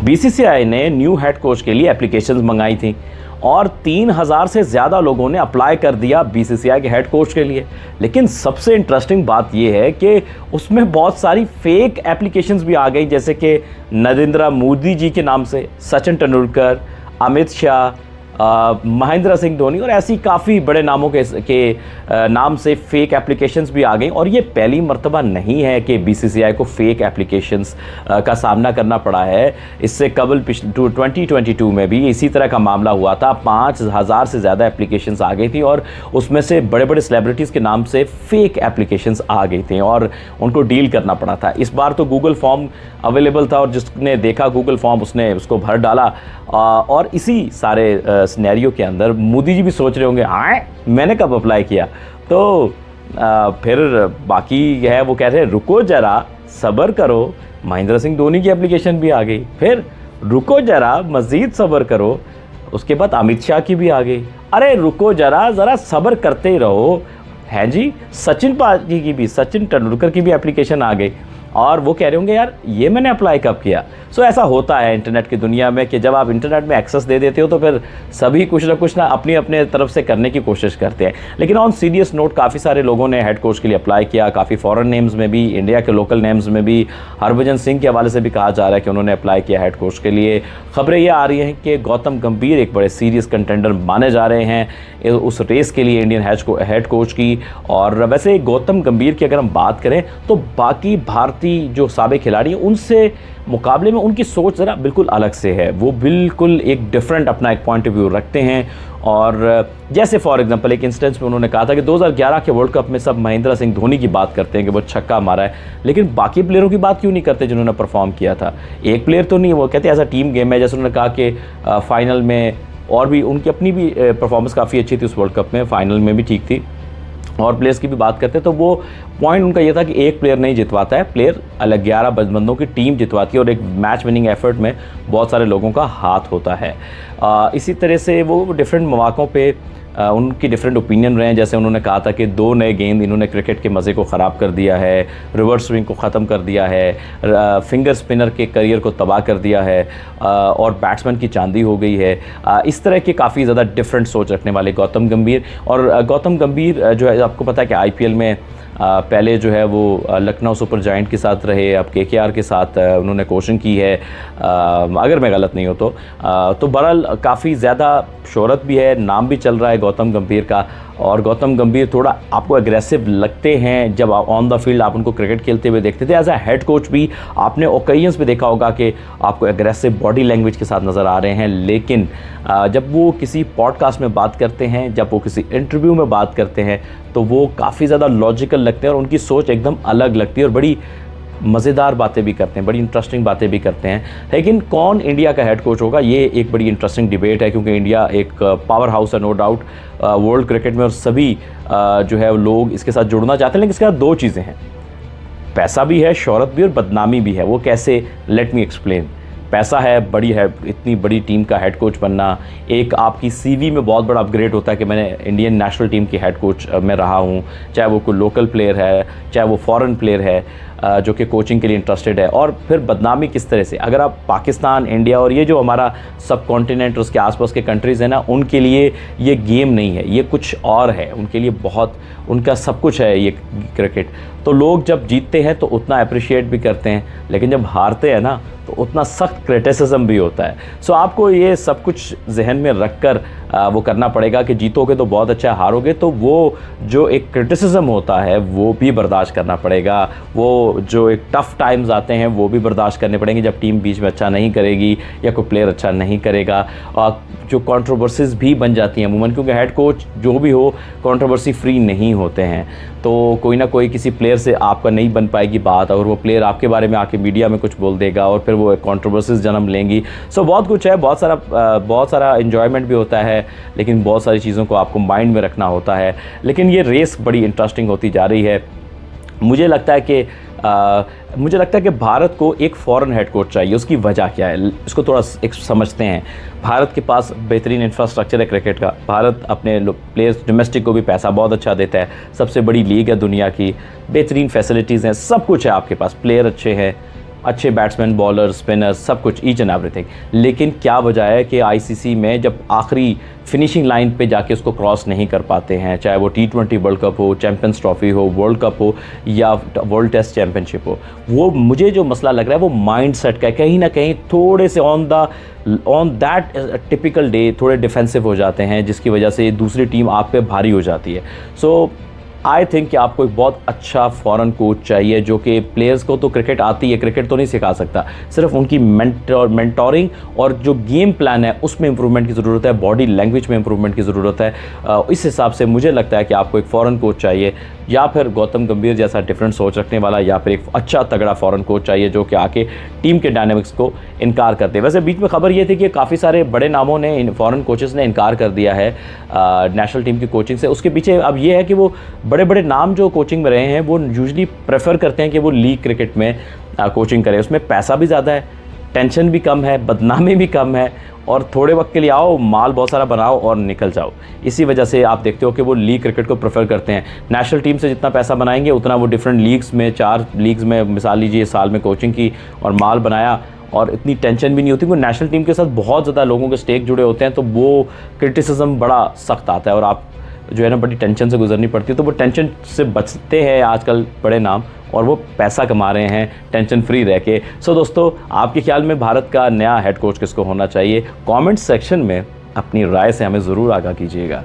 BCCI ने new head coach के लिए एप्लीकेशंस मंगाई थी और 3000 से ज़्यादा लोगों ने अप्लाई कर दिया बीसीसीआई के हेड कोच के लिए। लेकिन सबसे इंटरेस्टिंग बात यह है कि उसमें बहुत सारी फेक एप्लीकेशंस भी आ गई, जैसे कि नरेंद्र मोदी जी के नाम से सचिन तेंदुलकर, अमित शाह, महेंद्र सिंह धोनी और ऐसी काफ़ी बड़े नामों के नाम से फेक एप्लीकेशंस भी आ गई। और ये पहली मर्तबा नहीं है कि बीसीसीआई को फेक एप्लीकेशंस का सामना करना पड़ा है। इससे कबल 2022 में भी इसी तरह का मामला हुआ था। 5000 से ज़्यादा एप्लीकेशंस आ गई थी और उसमें से बड़े बड़े सेलिब्रिटीज़ के नाम से फेक एप्लीकेशंस आ गई थी और उनको डील करना पड़ा था। इस बार तो गूगल फॉर्म अवेलेबल था और जिसने देखा गूगल फॉर्म उसने उसको भर डाला। और इसी सारे सिनेरियो के अंदर मोदी जी भी सोच रहे होंगे, हाँ मैंने कब अप्लाई किया। तो फिर बाकी है, वो कहते हैं रुको जरा सब्र करो, महेंद्र सिंह धोनी की एप्लीकेशन भी आ गई। फिर रुको जरा मज़ीद सब्र करो, उसके बाद अमित शाह की भी आ गई। अरे रुको ज़रा सब्र करते ही रहो, हैं जी सचिन पाजी की भी, सचिन तेंदुलकर की भी एप्लीकेशन आ गई। और वो कह रहे होंगे यार ये मैंने अप्लाई कब किया। सो ऐसा होता है इंटरनेट की दुनिया में कि जब आप इंटरनेट में एक्सेस दे देते हो तो फिर सभी कुछ ना अपनी अपने तरफ से करने की कोशिश करते हैं। लेकिन ऑन सीरियस नोट काफ़ी सारे लोगों ने हेड कोच के लिए अप्लाई किया, काफ़ी फॉरेन नेम्स में भी, इंडिया के लोकल नेम्स में भी। हरभजन सिंह के हवाले से भी कहा जा रहा है कि उन्होंने अप्लाई किया हेड कोच के लिए। खबरें ये आ रही हैं कि गौतम गंभीर एक बड़े सीरियस कंटेंडर माने जा रहे हैं उस रेस के लिए इंडियन हेड कोच की। और वैसे गौतम गंभीर की अगर हम बात करें तो बाकी भारतीय जो साबिक खिलाड़ी हैं उनसे मुकाबले में उनकी सोच ज़रा बिल्कुल अलग से है। वो बिल्कुल एक डिफरेंट अपना एक पॉइंट ऑफ व्यू रखते हैं। और जैसे फॉर एग्जांपल एक इंस्टेंस में उन्होंने कहा था कि 2011 के वर्ल्ड कप में सब महेंद्र सिंह धोनी की बात करते हैं कि वो छक्का मारा है, लेकिन बाकी प्लेयरों की बात क्यों नहीं करते जिन्होंने परफॉर्म किया था। एक प्लेयर तो नहीं, वो कहते हैं ऐसा टीम गेम है। जैसे उन्होंने कहा कि फाइनल में और भी उनकी अपनी भी परफॉर्मेंस काफ़ी अच्छी थी उस वर्ल्ड कप में, फाइनल में भी ठीक थी। और प्लेयर्स की भी बात करते हैं तो वो पॉइंट उनका ये था कि एक प्लेयर नहीं जितवाता है, प्लेयर अलग 11 बंदों की टीम जितवाती है और एक मैच विनिंग एफर्ट में बहुत सारे लोगों का हाथ होता है। इसी तरह से वो डिफरेंट मौक़ों पे उनकी डिफरेंट ओपिनियन रहे हैं। जैसे उन्होंने कहा था कि 2 नए गेंद इन्होंने क्रिकेट के मज़े को ख़राब कर दिया है, रिवर्स स्विंग को ख़त्म कर दिया है, फिंगर स्पिनर के करियर को तबाह कर दिया है और बैट्समैन की चांदी हो गई है। इस तरह के काफ़ी ज़्यादा डिफरेंट सोच रखने वाले गौतम गंभीर। और गौतम गंभीर जो है आपको पता है कि आईपीएल में पहले जो है वो लखनऊ सुपर जायंट के साथ रहे, अब केकेआर के साथ उन्होंने कोचिंग की है अगर मैं गलत नहीं हो तो बहरहाल काफ़ी ज़्यादा शोहरत भी है, नाम भी चल रहा है गौतम गंभीर का। और गौतम गंभीर थोड़ा आपको एग्रेसिव लगते हैं जब आप ऑन द फील्ड आप उनको क्रिकेट खेलते हुए देखते थे। एज अ हेड कोच भी आपने ओकेजन्स पे देखा होगा कि आपको एग्रेसिव बॉडी लैंग्वेज के साथ नज़र आ रहे हैं, लेकिन जब वो किसी पॉडकास्ट में बात करते हैं, जब वो किसी इंटरव्यू में बात करते हैं तो वो काफ़ी ज़्यादा लॉजिकल लगते हैं और उनकी सोच एकदम अलग लगती है और बड़ी मज़ेदार बातें भी करते हैं, बड़ी इंटरेस्टिंग बातें भी करते हैं। लेकिन कौन इंडिया का हेड कोच होगा ये एक बड़ी इंटरेस्टिंग डिबेट है, क्योंकि इंडिया एक पावर हाउस है नो डाउट वर्ल्ड क्रिकेट में और सभी जो है लोग इसके साथ जुड़ना चाहते हैं। लेकिन इसके साथ 2 चीज़ें हैं, पैसा भी है, शोहरत भी और बदनामी भी है। वो कैसे, लेट मी एक्सप्लेन। पैसा है, बड़ी है, इतनी बड़ी टीम का हेड कोच बनना एक आपकी सीवी में बहुत बड़ा अपग्रेड होता है कि मैंने इंडियन नेशनल टीम की हेड कोच में रहा हूँ, चाहे वो कोई लोकल प्लेयर है, चाहे वो फॉरेन प्लेयर है जो कि कोचिंग के लिए इंटरेस्टेड है। और फिर बदनामी किस तरह से, अगर आप पाकिस्तान, इंडिया और ये जो हमारा सब कॉन्टिनेंट उसके आसपास के कंट्रीज़ हैं ना, उनके लिए ये गेम नहीं है, ये कुछ और है, उनके लिए बहुत उनका सब कुछ है ये क्रिकेट। तो लोग जब जीतते हैं तो उतना अप्रिशिएट भी करते हैं, लेकिन जब हारते हैं ना तो उतना सख्त क्रिटिसिज्म भी होता है। सो आपको ये सब कुछ जहन में रख कर वो करना पड़ेगा कि जीतोगे तो बहुत अच्छा, हारोगे तो वो जो एक क्रिटिसिज्म होता है वो भी बर्दाश्त करना पड़ेगा। वो जो एक टफ़ टाइम्स आते हैं वो भी बर्दाश्त करने पड़ेंगे जब टीम बीच में अच्छा नहीं करेगी या कोई प्लेयर अच्छा नहीं करेगा। जो कंट्रोवर्सीज़ भी बन जाती हैं अमूमन, क्योंकि हेड कोच जो भी हो कंट्रोवर्सी फ्री नहीं होते हैं, तो कोई ना कोई किसी प्लेयर से आपका नहीं बन पाएगी बात और वो प्लेयर आपके बारे में आके मीडिया में कुछ बोल देगा और फिर वो कंट्रोवर्सीज़ जन्म लेंगी। सो बहुत कुछ है, बहुत सारा इन्जॉयमेंट भी होता है, लेकिन बहुत सारी चीज़ों को आपको माइंड में रखना होता है। लेकिन ये रेस बड़ी इंटरेस्टिंग होती जा रही है। मुझे लगता है कि भारत को एक फ़ॉरेन हेड कोच चाहिए। उसकी वजह क्या है, इसको थोड़ा एक समझते हैं। भारत के पास बेहतरीन इंफ्रास्ट्रक्चर है क्रिकेट का, भारत अपने प्लेयर्स डोमेस्टिक को भी पैसा बहुत अच्छा देता है, सबसे बड़ी लीग है दुनिया की, बेहतरीन फैसिलिटीज़ हैं, सब कुछ है आपके पास, प्लेयर अच्छे हैं, अच्छे बैट्समैन, बॉलर, स्पिनर, सब कुछ, ईच एंड एवरीथिंग। लेकिन क्या वजह है कि आईसीसी में जब आखिरी फिनिशिंग लाइन पे जाके उसको क्रॉस नहीं कर पाते हैं, चाहे वो T20 वर्ल्ड कप हो, चैंपियंस ट्रॉफी हो, वर्ल्ड कप हो या वर्ल्ड टेस्ट चैंपियनशिप हो, वो मुझे जो मसला लग रहा है वो माइंड सेट का है। कहीं ना कहीं थोड़े से ऑन दैट टिपिकल डे थोड़े डिफेंसिव हो जाते हैं, जिसकी वजह से दूसरी टीम आप पे भारी हो जाती है। सो आई थिंक कि आपको एक बहुत अच्छा फॉरेन कोच चाहिए जो कि प्लेयर्स को तो क्रिकेट आती है, क्रिकेट तो नहीं सिखा सकता, सिर्फ उनकी मेंटोरिंग और जो गेम प्लान है उसमें इंप्रूवमेंट की ज़रूरत है, बॉडी लैंग्वेज में इंप्रूवमेंट की ज़रूरत है। इस हिसाब से मुझे लगता है कि आपको एक फॉरेन कोच चाहिए, या फिर गौतम गंभीर जैसा डिफरेंट सोच रखने वाला, या फिर एक अच्छा तगड़ा फॉरेन कोच चाहिए जो कि आके टीम के डायनेमिक्स को इनकार कर दे। वैसे बीच में खबर ये थी कि काफ़ी सारे बड़े नामों ने, फॉरेन कोचेस ने इनकार कर दिया है नेशनल टीम की कोचिंग से। उसके पीछे अब ये है कि वो बड़े बड़े नाम जो कोचिंग में रहे हैं वो यूजुअली प्रेफर करते हैं कि वो लीग क्रिकेट में कोचिंग करें। उसमें पैसा भी ज़्यादा है, टेंशन भी कम है, बदनामी भी कम है, और थोड़े वक्त के लिए आओ, माल बहुत सारा बनाओ और निकल जाओ। इसी वजह से आप देखते हो कि वो लीग क्रिकेट को प्रेफर करते हैं। नेशनल टीम से जितना पैसा बनाएंगे उतना वो डिफरेंट लीग्स में, 4 लीग्स में मिसाल लीजिए साल में कोचिंग की और माल बनाया, और इतनी टेंशन भी नहीं होती, क्योंकि नेशनल टीम के साथ बहुत ज़्यादा लोगों के स्टेक जुड़े होते हैं, तो वो क्रिटिसिज्म बड़ा सख्त आता है और आप जो है ना बड़ी टेंशन से गुजरनी पड़ती है। तो वो टेंशन से बचते हैं आजकल बड़े नाम, और वो पैसा कमा रहे हैं टेंशन फ्री रह के। सो दोस्तों, आपके ख्याल में भारत का नया हेड कोच किसको होना चाहिए? कमेंट सेक्शन में अपनी राय से हमें ज़रूर आगाह कीजिएगा।